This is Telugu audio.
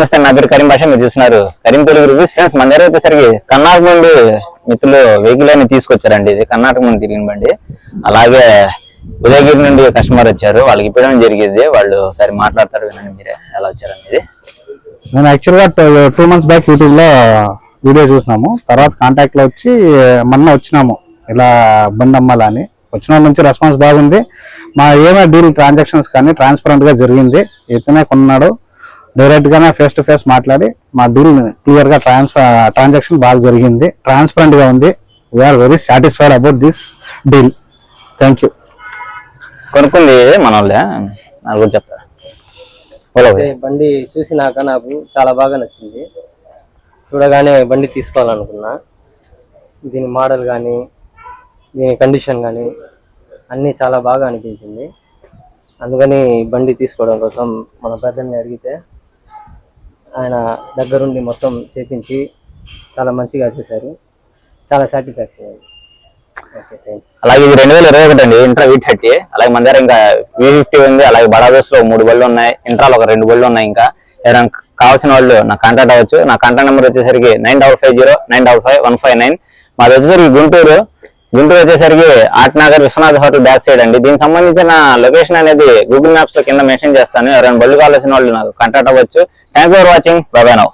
నమస్తే, నా పేరు కరీం భాష. మీరు చూస్తున్నారు కరీం తెలుగు రివ్యూస్. ఫ్రెండ్స్, మన దగ్గర వచ్చేసరికి కర్ణాటక నుండి మిత్రులు వెహికల్ అని తీసుకొచ్చారండి. ఇది కర్ణాటక నుండి తిరిగిన బండి. అలాగే ఉదయగిరి నుండి కస్టమర్ వచ్చారు, వాళ్ళకి ఇప్పడం జరిగేది. వాళ్ళు ఒకసారి మాట్లాడతారు, వినండి మీరే ఎలా వచ్చారనేది. నేను యాక్చువల్గా 2 months బ్యాక్ యూట్యూబ్ లో వీడియో చూసినాము. తర్వాత కాంటాక్ట్ లో వచ్చి మొన్న వచ్చినాము ఇలా బండి అమ్మాలని. వచ్చిన నుంచి రెస్పాన్స్ బాగుంది. మా ఏమైనా డీల్ ట్రాన్సాక్షన్స్ కానీ ట్రాన్స్పరెంట్ గా జరిగింది. ఇతనే కొన్నాడు, డైరెక్ట్ గానే ఫేస్ టు ఫేస్ మాట్లాడి మా డీల్ క్లియర్ గా ట్రాన్సాక్షన్ బాగా జరిగింది, ట్రాన్స్పరెంట్ గా ఉంది. We're very satisfied about this deal. Thank you. కొనుక్కుంది మన వాళ్ళే, నాకు చెప్తారు. బండి చూసినాక నాకు చాలా బాగా నచ్చింది. చూడగానే బండి తీసుకోవాలనుకున్నా. దీని మోడల్ కానీ దీని కండిషన్ కానీ అన్నీ చాలా బాగా అనిపించింది. అందుకని బండి తీసుకోవడం కోసం మన పెద్దల్ని అడిగితే ఆయన దగ్గరుండి మొత్తం చేపించి చాలా మంచిగా చేశారు. చాలా సాటిస్ఫాక్షన్ అయింది. అలాగే ఇది 2021 అండి, ఇంట్రా V30. అలాగే మన దగ్గర ఇంకా V50 ఉంది. అలాగే బడాదోస్ లో 3 బళ్ళు ఉన్నాయి, ఇంట్రాలో ఒక 2 బళ్ళు ఉన్నాయి. ఇంకా ఎవరైనా కావాల్సిన వాళ్ళు నాకు కాంటాక్ట్ అవ్వచ్చు. నా కాంటాక్ట్ నెంబర్ వచ్చేసరికి 9550950159. మాది వచ్చేసరికి గుంటూరు వచ్చేసరికి ఆట్నగర్ విశ్వనాథ్ హోటల్ బ్యాక్ సైడ్ అండి. దీనికి సంబంధించిన లొకేషన్ అనేది గూగుల్ మ్యాప్స్ లో కింద మెన్షన్ చేస్తాను. ఎవరైనా బళ్ళు కావాల్సిన వాళ్ళు నాకు కాంటాక్ట్ అవ్వచ్చు. Thank you for watching. By by now.